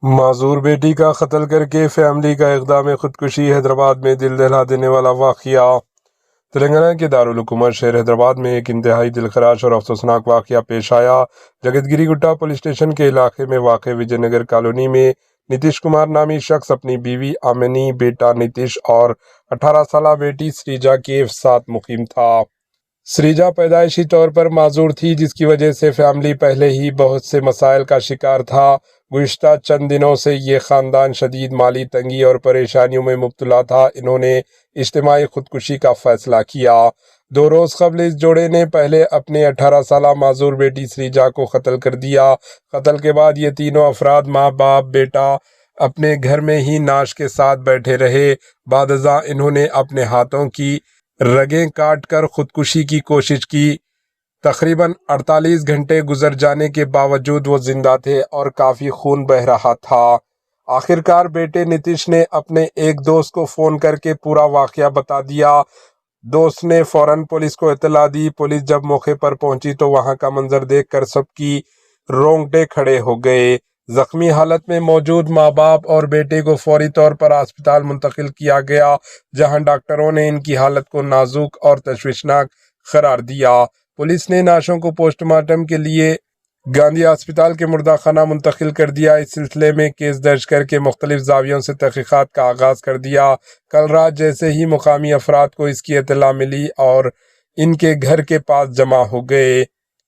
معذور بیٹی کا قتل کر کے فیملی کا اقدام خودکشی۔ حیدرآباد میں دل دہلا دینے والا واقعہ۔ تلنگانہ کے دارالحکومت شہر حیدرآباد میں ایک انتہائی دلخراش اور افسوسناک واقعہ پیش آیا۔ جگت گری گٹا پولیس اسٹیشن کے علاقے میں واقع وجے نگر کالونی میں نتیش کمار نامی شخص اپنی بیوی آمنی، بیٹا نتیش اور 18 سالہ بیٹی سریجا کے ساتھ مقیم تھا۔ سریجا پیدائشی طور پر معذور تھی، جس کی وجہ سے فیملی پہلے ہی بہت سے مسائل کا شکار تھا۔ گزشتہ چند دنوں سے یہ خاندان شدید مالی تنگی اور پریشانیوں میں مبتلا تھا۔ انہوں نے اجتماعی خودکشی کا فیصلہ کیا۔ 2 روز قبل اس جوڑے نے پہلے اپنے 18 سالہ معذور بیٹی سریجا کو قتل کر دیا۔ قتل کے بعد یہ تینوں افراد ماں باپ بیٹا اپنے گھر میں ہی نعش کے ساتھ بیٹھے رہے۔ بعد ازاں انہوں نے اپنے ہاتھوں کی رگیں کاٹ کر خودکشی کی کوشش کی۔ تقریباً 48 گھنٹے گزر جانے کے باوجود وہ زندہ تھے اور کافی خون بہہ رہا تھا۔ آخرکار بیٹے نتیش نے اپنے ایک دوست کو فون کر کے پورا واقعہ بتا دیا۔ دوست نے فوراً پولیس کو اطلاع دی۔ پولیس جب موقع پر پہنچی تو وہاں کا منظر دیکھ کر سب کی رونگٹے کھڑے ہو گئے۔ زخمی حالت میں موجود ماں باپ اور بیٹے کو فوری طور پر اسپتال منتقل کیا گیا، جہاں ڈاکٹروں نے ان کی حالت کو نازک اور تشویشناک قرار دیا۔ پولیس نے نعشوں کو پوسٹ مارٹم کے لیے گاندھی اسپتال کے مردہ خانہ منتقل کر دیا۔ اس سلسلے میں کیس درج کر کے مختلف زاویوں سے تحقیقات کا آغاز کر دیا۔ کل رات جیسے ہی مقامی افراد کو اس کی اطلاع ملی اور ان کے گھر کے پاس جمع ہو گئے۔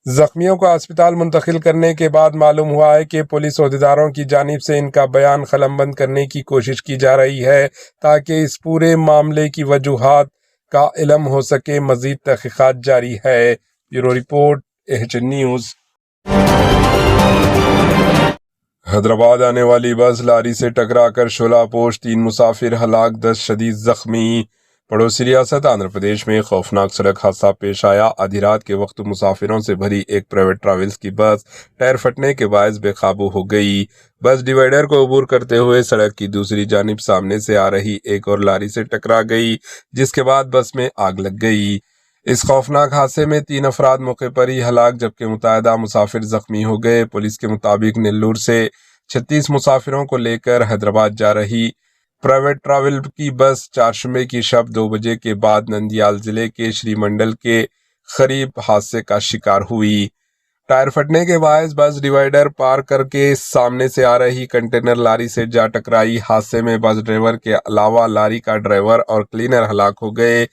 زخمیوں کو اسپتال منتقل کرنے کے بعد معلوم ہوا ہے کہ پولیس عہدیداروں کی جانب سے ان کا بیان قلمبند کرنے کی کوشش کی جا رہی ہے تاکہ اس پورے معاملے کی وجوہات کا علم ہو سکے۔ مزید تحقیقات جاری ہے۔ Bureau report AHN news. Hyderabad آنے والی بس لاری سے ٹکرا کر شعلہ پوش، 3 مسافر ہلاک، 10 شدید زخمی۔ پڑوسی ریاست آندھرا پردیش میں خوفناک سڑک حادثہ پیش آیا۔ آدھی رات کے وقت مسافروں سے بھری ایک پرائیویٹ ٹریولز کی بس ٹائر پھٹنے کے باعث بے قابو ہو گئی۔ بس ڈیوائیڈر کو عبور کرتے ہوئے سڑک کی دوسری جانب سامنے سے آ رہی ایک اور لاری سے ٹکرا گئی، جس کے بعد بس میں آگ لگ گئی۔ اس خوفناک حادثے میں 3 افراد موقع پر ہی ہلاک جبکہ متعدد مسافر زخمی ہو گئے۔ پولیس کے مطابق نیلور سے 36 مسافروں کو لے کر حیدرآباد جا رہی پرائیویٹ ٹریول کی بس چہارشنبے کی شب 2 بجے کے بعد نندیال ضلع کے شری منڈل کے قریب حادثے کا شکار ہوئی۔ ٹائر پھٹنے کے باعث بس ڈیوائیڈر پار کر کے سامنے سے آ رہی کنٹینر لاری سے جا ٹکرائی۔ حادثے میں بس ڈرائیور کے علاوہ لاری کا ڈرائیور اور کلینر ہلاک ہو گئے۔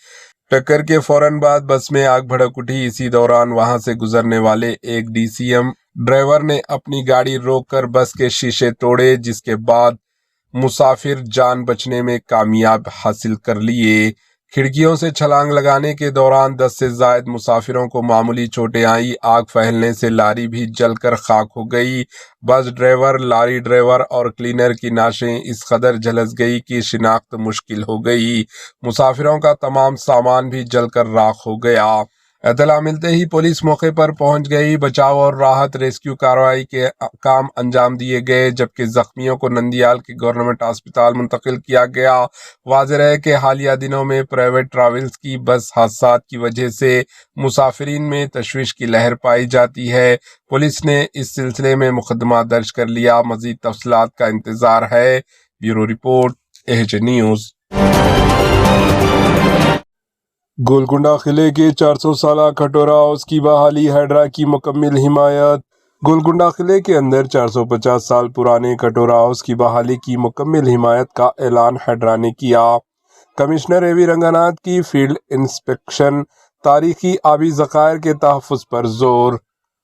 ٹکر کے فوراً بعد بس میں آگ بھڑک اٹھی۔ اسی دوران وہاں سے گزرنے والے ایک DCM ڈرائیور نے اپنی گاڑی روک کر بس کے شیشے توڑے، جس کے بعد مسافر جان بچنے میں کامیاب حاصل کر لیے۔ کھڑکیوں سے چھلانگ لگانے کے دوران 10 سے زائد مسافروں کو معمولی چوٹیں آئیں۔ آگ پھیلنے سے لاری بھی جل کر خاک ہو گئی۔ بس ڈرائیور، لاری ڈرائیور اور کلینر کی نعشیں اس قدر جھلس گئی کہ شناخت مشکل ہو گئی۔ مسافروں کا تمام سامان بھی جل کر راکھ ہو گیا۔ اطلاع ملتے ہی پولیس موقع پر پہنچ گئی۔ بچاؤ اور راحت ریسکیو کارروائی کے کام انجام دیے گئے، جبکہ زخمیوں کو نندیال کے گورنمنٹ اسپتال منتقل کیا گیا۔ واضح ہے کہ حالیہ دنوں میں پرائیویٹ ٹریولز کی بس حادثات کی وجہ سے مسافرین میں تشویش کی لہر پائی جاتی ہے۔ پولیس نے اس سلسلے میں مقدمہ درج کر لیا۔ مزید تفصیلات کا انتظار ہے۔ Bureau report AHN news. Golconda قلعے کے 400 سالہ کھٹورہ ہاؤس کی بحالی، ہائیڈرا کی مکمل حمایت۔ گولکنڈہ قلعے کے اندر 450 سال پرانے کھٹورہ ہاؤس کی بحالی کی مکمل حمایت کا اعلان ہائیڈرا نے کیا۔ کمشنر AV رنگاناتھ کی فیلڈ انسپیکشن، تاریخی آبی ذخائر کے تحفظ پر زور۔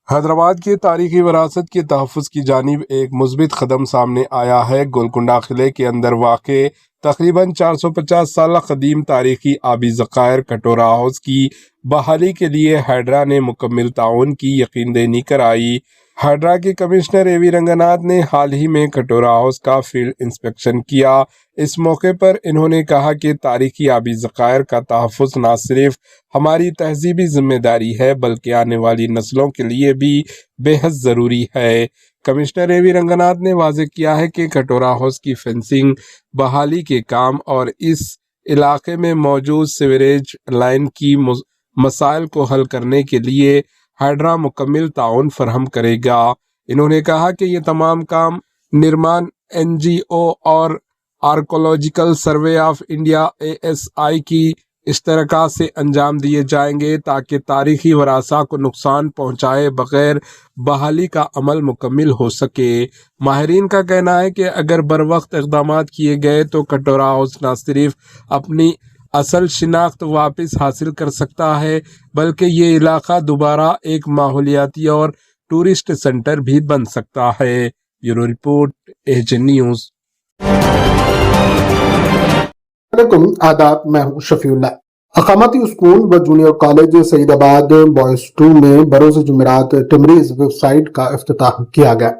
حیدرآباد کے تاریخی وراثت کے تحفظ کی جانب ایک مثبت قدم سامنے آیا ہے۔ گولکنڈہ قلعے کے اندر واقع تقریباً 450 سالہ قدیم تاریخی آبی ذخائر کھٹورہ ہاؤس کی بحالی کے لیے ہائیڈرا نے مکمل تعاون کی یقین دہانی کرائی۔ ہائیڈرا کے کمشنر AV رنگاناتھ نے حال ہی میں کھٹورہ ہاؤس کا فیلڈ انسپیکشن کیا۔ اس موقع پر انہوں نے کہا کہ تاریخی آبی ذخائر کا تحفظ نہ صرف ہماری تہذیبی ذمہ داری ہے بلکہ آنے والی نسلوں کے لیے بھی بے حد ضروری ہے۔ کمشنر AV رنگاناتھ نے واضح کیا ہے کہ کھٹورہ ہاؤس کی فینسنگ، بحالی کے کام اور اس علاقے میں موجود سیوریج لائن کی مسائل کو حل کرنے کے لیے ہائیڈرا مکمل تعاون فراہم کرے گا۔ انہوں نے کہا کہ یہ تمام کام نرمان NGO اور archaeological survey of India ASI کی اشتراک سے انجام دیے جائیں گے تاکہ تاریخی ورثہ کو نقصان پہنچائے بغیر بحالی کا عمل مکمل ہو سکے۔ ماہرین کا کہنا ہے کہ اگر بروقت اقدامات کیے گئے تو کٹورا ہاؤس نہ صرف اپنی اصل شناخت واپس حاصل کر سکتا ہے بلکہ یہ علاقہ دوبارہ ایک ماحولیاتی اور ٹورسٹ سینٹر بھی بن سکتا ہے۔ Bureau report AHN news. علیکم، آداب، میں ہوں شفیع اللہ۔ اقامتی اسکول و جونیئر کالج سعید آباد بوائز 2 میں بروز جمعرات ٹمریز ویب سائٹ کا افتتاح کیا گیا۔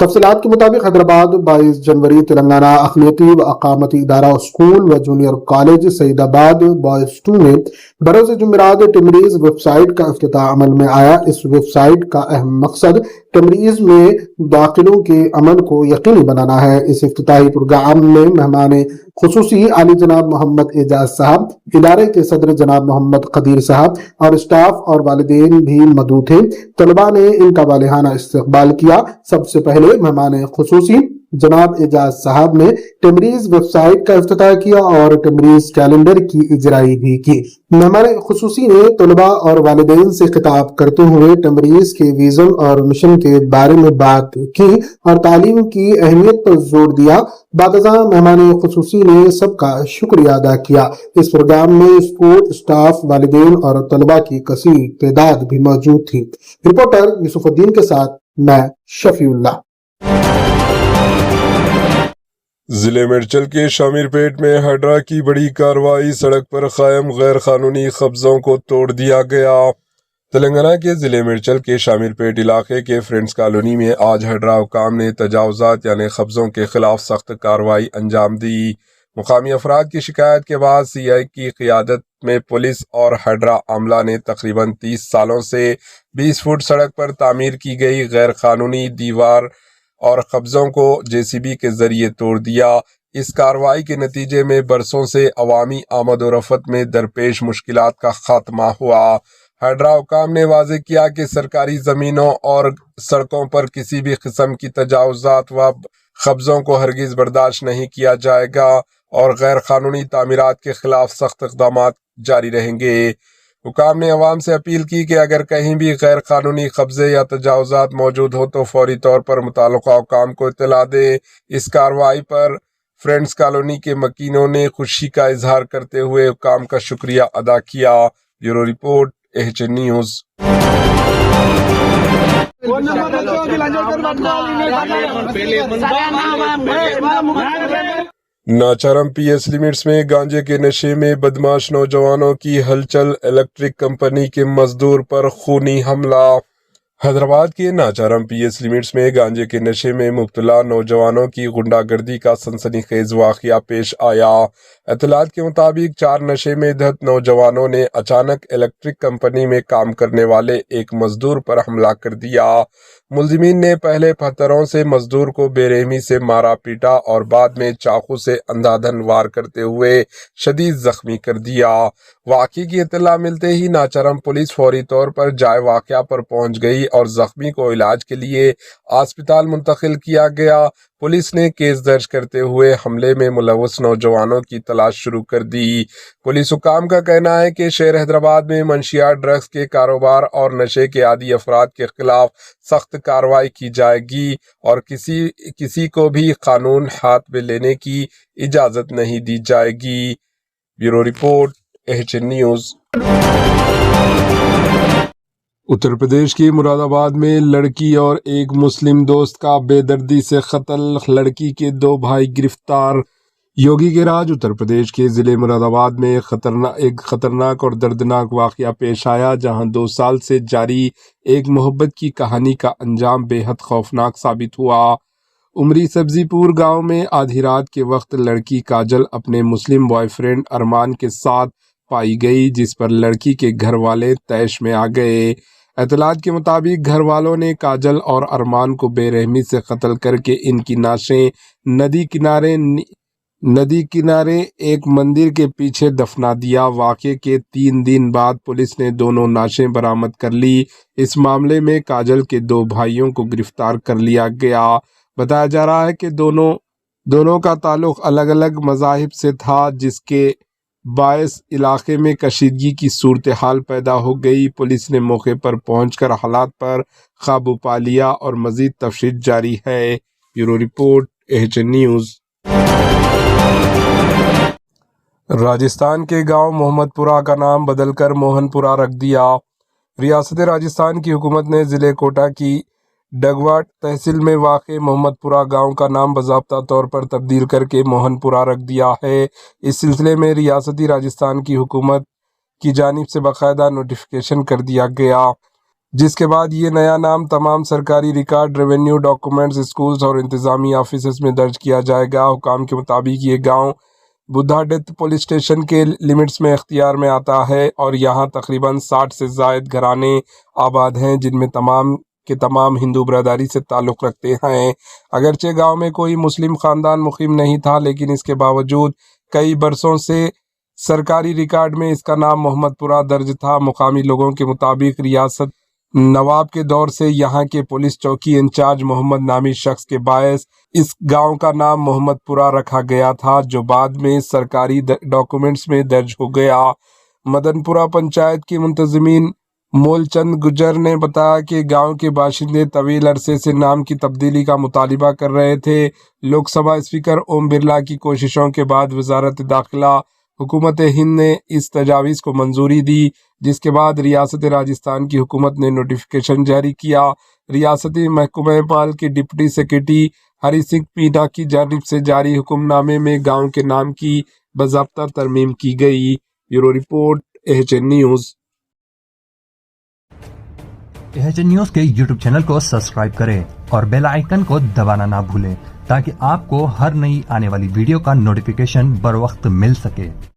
تفصیلات کے مطابق حیدرآباد 22 جنوری تلنگانہ اقلیتی و اقامتی ادارہ اسکول و جونیئر کالج سعید آباد بوائز 2 میں بروز جمعرات ٹمریز ویب سائٹ کا افتتاح عمل میں آیا۔ اس ویب سائٹ کا اہم مقصد ٹمریز میں داخلوں کے امن کو یقینی بنانا ہے۔ اس افتتاحی پروگرام میں مہمان خصوصی عالی جناب محمد اعجاز صاحب، ادارے کے صدر جناب محمد قدیر صاحب اور اسٹاف اور والدین بھی موجود تھے۔ طلباء نے ان کا والہانہ استقبال کیا۔ سب سے پہلے مہمان خصوصی جناب اعجاز صاحب نے ٹمریز ویب سائٹ کا افتتاح کیا اور ٹمریز کیلنڈر کی اجرائی بھی کی۔ مہمان خصوصی نے طلباء اور والدین سے خطاب کرتے ہوئے ٹمریز کے ویژن اور مشن کے بارے میں بات کی اور تعلیم کی اہمیت پر زور دیا۔ بعد ازاں مہمان خصوصی نے سب کا شکریہ ادا کیا۔ اس پروگرام میں اسکول اسٹاف، والدین اور طلباء کی کثیر تعداد بھی موجود تھی۔ رپورٹر یوسف الدین کے ساتھ میں شفیع اللہ۔ ضلع میڈچل کے شامیر پیٹ میں ہیڈرا کی بڑی کارروائی، سڑک پر قائم غیر قانونی قبضوں کو توڑ دیا گیا۔ تلنگانہ کے ضلع میڈچل کے شامیر پیٹ علاقے کے فرینڈز کالونی میں آج ہیڈرا حکام نے تجاوزات یعنی قبضوں کے خلاف سخت کارروائی انجام دی۔ مقامی افراد کی شکایت کے بعد CI کی قیادت میں پولیس اور ہیڈرا عملہ نے تقریباً 30 سالوں سے 20 فٹ سڑک پر تعمیر کی گئی غیر قانونی دیوار اور قبضوں کو JCB کے ذریعے توڑ دیا۔ اس کارروائی کے نتیجے میں برسوں سے عوامی آمد و رفت میں درپیش مشکلات کا خاتمہ ہوا۔ ہیڈرا حکام نے واضح کیا کہ سرکاری زمینوں اور سڑکوں پر کسی بھی قسم کی تجاوزات و قبضوں کو ہرگز برداشت نہیں کیا جائے گا اور غیر قانونی تعمیرات کے خلاف سخت اقدامات جاری رہیں گے۔ حکام نے عوام سے اپیل کی کہ اگر کہیں بھی غیر قانونی قبضے یا تجاوزات موجود ہو تو فوری طور پر متعلقہ حکام کو اطلاع دیں۔ اس کارروائی پر فرینڈز کالونی کے مکینوں نے خوشی کا اظہار کرتے ہوئے حکام کا شکریہ ادا کیا۔ بیورو رپورٹ AHN نیوز۔ ناچارم PS لمٹس میں گانجے کے نشے میں بدماش نوجوانوں کی ہلچل، الیکٹرک کمپنی کے مزدور پر خونی حملہ۔ حیدرآباد کے ناچارم PS لمٹس میں گانجے کے نشے میں مبتلا نوجوانوں کی غنڈہ گردی کا سنسنی خیز واقعہ پیش آیا۔ اطلاعات کے مطابق 4 نشے میں دھت نوجوانوں نے اچانک الیکٹرک کمپنی میں کام کرنے والے ایک مزدور پر حملہ کر دیا۔ ملزمین نے پہلے پتھروں سے مزدور کو بے رحمی سے مارا پیٹا اور بعد میں چاقو سے اندھادھند وار کرتے ہوئے شدید زخمی کر دیا۔ واقعے کی اطلاع ملتے ہی ناچارم پولیس فوری طور پر جائے واقعہ پر پہنچ گئی اور زخمی کو علاج کے لیے اسپتال منتقل کیا گیا۔ پولیس نے کیس درج کرتے ہوئے حملے میں ملوث نوجوانوں کی تلاش شروع کر دی۔ پولیس حکام کا کہنا ہے کہ شہر حیدرآباد میں منشیات، ڈرگز کے کاروبار اور نشے کے عادی افراد کے خلاف سخت کارروائی کی جائے گی اور کسی کو بھی قانون ہاتھ میں لینے کی اجازت نہیں دی جائے گی۔ Bureau report AHN news. Uttar Pradesh کے مراد آباد میں لڑکی اور ایک مسلم دوست کا بے دردی سے قتل، لڑکی کے 2 بھائی گرفتار۔ یوگی کے راج اتر پردیش کے ضلع مراد آباد میں ایک خطرناک اور دردناک واقعہ پیش آیا جہاں 2 سال سے جاری ایک محبت کی کہانی کا انجام بے حد خوفناک ثابت ہوا۔ عمری سبزی پور گاؤں میں آدھی رات کے وقت لڑکی کاجل اپنے مسلم بوائے فرینڈ ارمان کے ساتھ پائی گئی، جس پر لڑکی کے گھر والے طیش میں آ گئے۔ اطلاعات کے مطابق گھر والوں نے کاجل اور ارمان کو بے رحمی سے قتل کر کے ان کی نعشیں ندی کنارے ایک مندر کے پیچھے دفنا دیا۔ واقعے کے 3 دن بعد پولیس نے دونوں نعشیں برآمد کر لی۔ اس معاملے میں کاجل کے 2 بھائیوں کو گرفتار کر لیا گیا۔ بتایا جا رہا ہے کہ دونوں کا تعلق الگ الگ مذاہب سے تھا، جس کے باعث علاقے میں کشیدگی کی صورتحال پیدا ہو گئی۔ پولیس نے موقع پر پہنچ کر حالات پر قابو پا لیا اور مزید تفتیش جاری ہے۔ Bureau report AHN news. Rajasthan کے گاؤں محمد پورہ کا نام بدل کر موہن پورہ رکھ دیا۔ ریاست راجستھان کی حکومت نے ضلع کوٹا کی ڈگواٹ تحصیل میں واقع محمد پورہ گاؤں کا نام باضابطہ طور پر تبدیل کر کے موہن پورہ رکھ دیا ہے۔ اس سلسلے میں ریاستی راجستھان کی حکومت کی جانب سے باقاعدہ نوٹیفیکیشن کر دیا گیا، جس کے بعد یہ نیا نام تمام سرکاری ریکارڈ، ریونیو ڈاکومنٹس، اسکولز اور انتظامی آفیسز میں درج کیا جائے گا۔ حکام کے مطابق یہ گاؤں بدھا ڈت پولیس اسٹیشن کے لمٹس میں اختیار میں آتا ہے اور یہاں تقریباً 60 سے زائد گھرانے آباد ہیں، جن میں تمام کے تمام ہندو برادری سے تعلق رکھتے ہیں۔ اگرچہ گاؤں میں کوئی مسلم خاندان مقیم نہیں تھا، لیکن اس کے باوجود کئی برسوں سے سرکاری ریکارڈ میں اس کا نام محمد پورہ درج تھا۔ مقامی لوگوں کے مطابق ریاست نواب کے دور سے یہاں کے پولیس چوکی انچارج محمد نامی شخص کے باعث اس گاؤں کا نام محمد پورہ رکھا گیا تھا، جو بعد میں سرکاری ڈاکومنٹس میں درج ہو گیا۔ مدن پورہ پنچایت کے منتظمین مول چند گجر نے بتایا کہ گاؤں کے باشندے طویل عرصے سے نام کی تبدیلی کا مطالبہ کر رہے تھے۔ لوک سبھا اسپیکر اوم برلا کی کوششوں کے بعد وزارت داخلہ حکومت ہند نے اس تجاویز کو منظوری دی، جس کے بعد ریاست راجستھان کی حکومت نے نوٹیفیکیشن جاری کیا۔ ریاستی محکمہ بال کے ڈپٹی سیکرٹری ہری سنگھ مینا کی جانب سے جاری حکم نامے میں گاؤں کے نام کی باضابطہ ترمیم کی گئی۔ Bureau report AHN news. AHN news کے YouTube چینل کو سبسکرائب کریں اور بیل آئیکن کو دبانا نہ بھولیں تاکہ آپ کو ہر نئی آنے والی ویڈیو کا نوٹیفیکیشن بر وقت مل سکے۔